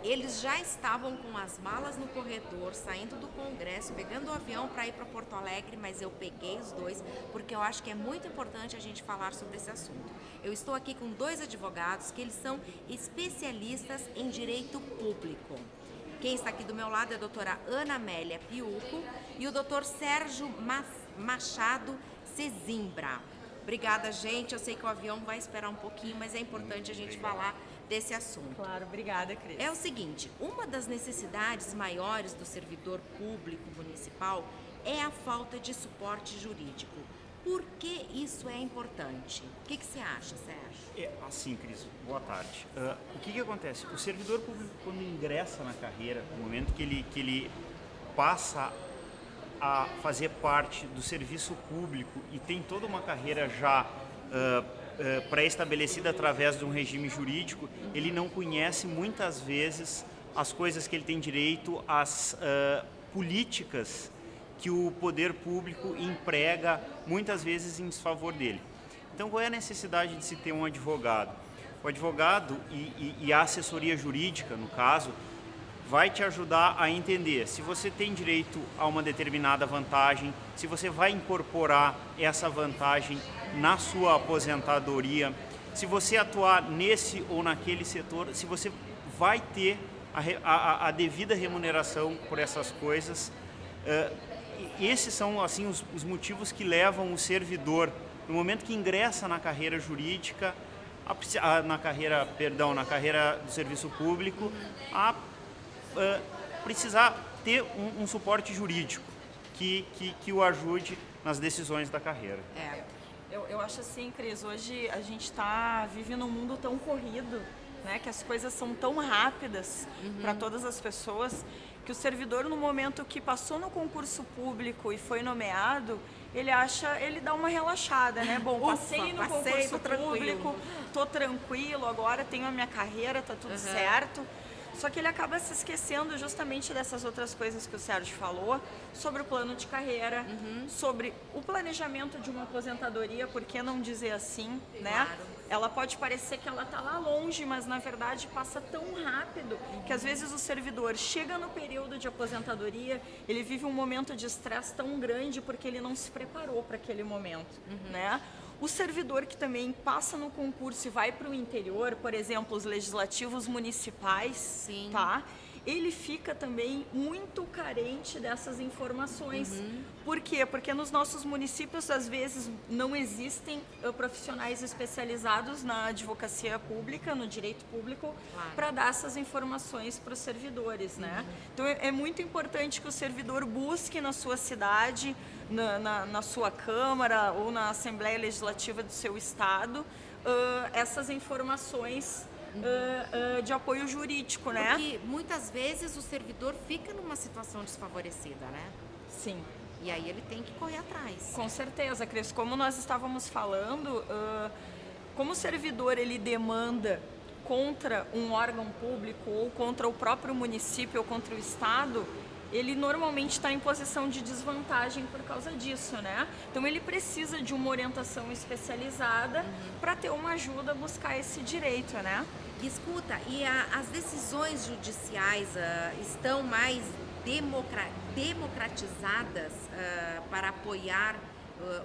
Eles já estavam com as malas no corredor, saindo do Congresso, pegando o avião para ir para Porto Alegre, mas eu peguei os dois porque eu acho que é muito importante a gente falar sobre esse assunto. Eu estou aqui com dois advogados que eles são especialistas em direito público. Quem está aqui do meu lado é a doutora Ana Amélia Piuco e o doutor Sérgio Machado Sesimbra. Obrigada, gente. Eu sei que o avião vai esperar um pouquinho, mas é importante a gente falar desse assunto. Claro, obrigada, Cris. É o seguinte, uma das necessidades maiores do servidor público municipal é a falta de suporte jurídico. Por que isso é importante? O que você acha, Sérgio? Assim, Cris, boa tarde. O que acontece? O servidor público, quando ingressa na carreira, no momento que ele passa a fazer parte do serviço público e tem toda uma carreira já pré-estabelecida através de um regime jurídico, ele não conhece muitas vezes as coisas que ele tem direito, as políticas que o poder público emprega muitas vezes em desfavor dele. Então, qual é a necessidade de se ter um advogado? O advogado e a assessoria jurídica, no caso, vai te ajudar a entender se você tem direito a uma determinada vantagem, se você vai incorporar essa vantagem na sua aposentadoria, se você atuar nesse ou naquele setor, se você vai ter a devida remuneração por essas coisas. Esses são assim os motivos que levam o servidor, no momento que ingressa na carreira jurídica, na carreira do serviço público, a precisar ter um suporte jurídico que o ajude nas decisões da carreira. Eu acho assim, Cris, hoje a gente vive num mundo tão corrido, né, que as coisas são tão rápidas para todas as pessoas, que o servidor, no momento que passou no concurso público e foi nomeado, ele dá uma relaxada, né? Bom, passei no concurso público, tô tranquilo, agora tenho a minha carreira, tá tudo certo. Só que ele acaba se esquecendo justamente dessas outras coisas que o Sérgio falou, sobre o plano de carreira, sobre o planejamento de uma aposentadoria, por que não dizer assim, né? Claro. Ela pode parecer que ela está lá longe, mas na verdade passa tão rápido que às vezes o servidor chega no período de aposentadoria, ele vive um momento de estresse tão grande porque ele não se preparou para aquele momento, né? O servidor que também passa no concurso e vai para o interior, por exemplo, os legislativos municipais, Sim. tá? Ele fica também muito carente dessas informações. Por quê? Porque nos nossos municípios, às vezes, não existem profissionais especializados na advocacia pública, no direito público, para dar essas informações para os servidores, né? Então, é muito importante que o servidor busque na sua cidade, na sua Câmara ou na Assembleia Legislativa do seu estado, essas informações de apoio jurídico, né? Porque muitas vezes o servidor fica numa situação desfavorecida, né? Sim. E aí ele tem que correr atrás. Com certeza, Cris. Como nós estávamos falando, como o servidor ele demanda contra um órgão público ou contra o próprio município ou contra o estado, ele normalmente está em posição de desvantagem por causa disso, né? Então ele precisa de uma orientação especializada para ter uma ajuda a buscar esse direito, né? Escuta, e as decisões judiciais estão mais democratizadas para apoiar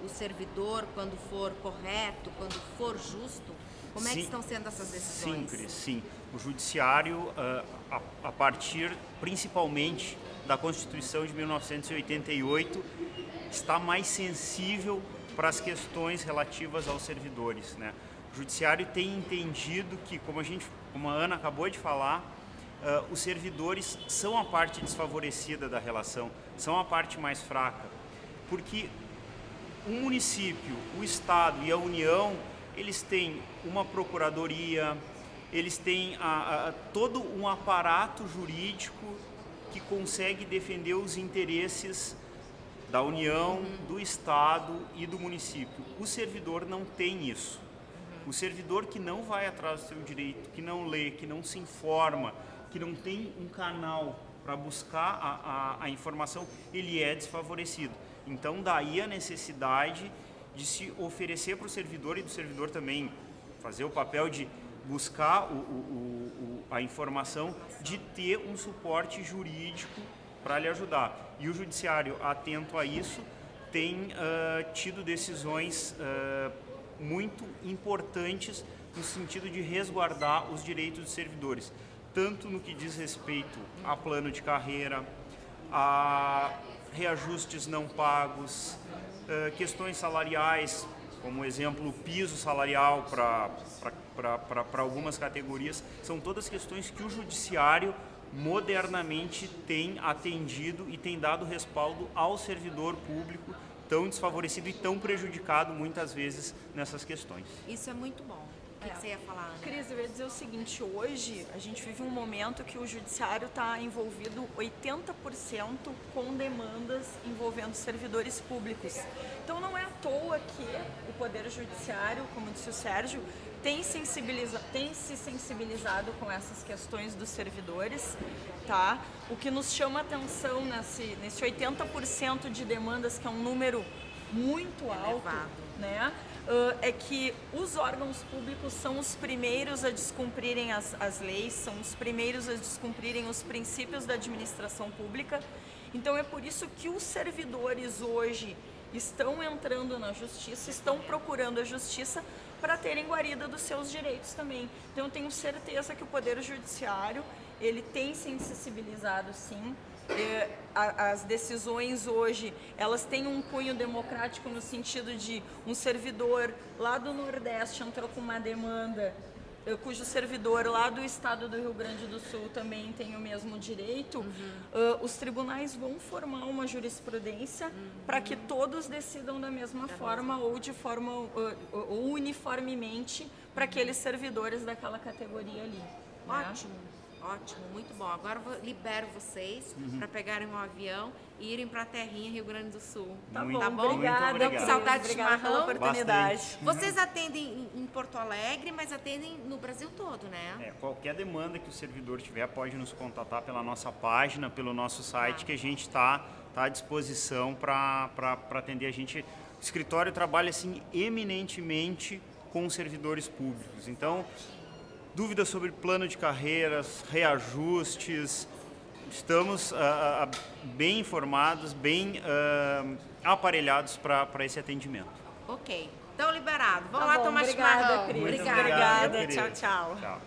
o servidor quando for correto, quando for justo? Como é que estão sendo essas decisões? Sim, Cris, sim. O judiciário, a partir principalmente da Constituição de 1988, está mais sensível para as questões relativas aos servidores, né? O judiciário tem entendido que, como a Ana acabou de falar, os servidores são a parte desfavorecida da relação, são a parte mais fraca, porque o município, o Estado e a União, eles têm uma procuradoria, eles têm todo um aparato jurídico que consegue defender os interesses da União, do Estado e do município. O servidor não tem isso. O servidor que não vai atrás do seu direito, que não lê, que não se informa, que não tem um canal para buscar a informação, ele é desfavorecido. Então, daí a necessidade de se oferecer para o servidor e do servidor também fazer o papel de buscar a informação, de ter um suporte jurídico para lhe ajudar. E o judiciário, atento a isso, tem tido decisões muito importantes no sentido de resguardar os direitos dos servidores, tanto no que diz respeito a plano de carreira, a reajustes não pagos, questões salariais, como exemplo o piso salarial para algumas categorias, são todas questões que o judiciário modernamente tem atendido e tem dado respaldo ao servidor público tão desfavorecido e tão prejudicado muitas vezes nessas questões. Isso é muito bom. O que você ia falar, Ana? Cris, eu ia dizer o seguinte, hoje a gente vive um momento que o judiciário está envolvido 80% com demandas envolvendo servidores públicos. Então não é à toa que o Poder Judiciário, como disse o Sérgio, tem se sensibilizado com essas questões dos servidores, tá? O que nos chama a atenção nesse 80% de demandas, que é um número muito alto, né? É que os órgãos públicos são os primeiros a descumprirem as leis, são os primeiros a descumprirem os princípios da administração pública. Então é por isso que os servidores hoje estão entrando na justiça, estão procurando a justiça para terem guarida dos seus direitos também. Então eu tenho certeza que o Poder Judiciário, ele tem se sensibilizado sim. As decisões hoje, elas têm um cunho democrático no sentido de um servidor lá do Nordeste entrou com uma demanda, cujo servidor lá do estado do Rio Grande do Sul também tem o mesmo direito, os tribunais vão formar uma jurisprudência para que todos decidam da mesma forma ou de forma ou uniformemente para aqueles servidores daquela categoria ali. Ótimo. Ótimo, muito bom. Agora eu libero vocês para pegarem um avião e irem para a terrinha Rio Grande do Sul. Tá Muito, bom, muito obrigada. obrigado. Com saudade de Obrigada pela chimarrão. oportunidade. Bastante. Vocês atendem em Porto Alegre, mas atendem no Brasil todo, né? Qualquer demanda que o servidor tiver pode nos contatar pela nossa página, pelo nosso site, que a gente está à disposição para atender a gente. O escritório trabalha assim eminentemente com servidores públicos. Então, dúvidas sobre plano de carreiras, reajustes, estamos bem informados, bem aparelhados para esse atendimento. Ok. Então, liberado. Vamos Tá lá bom, tomar obrigada, chimarrão. Cris. Muito Obrigada. querido. Tchau, tchau. Tchau.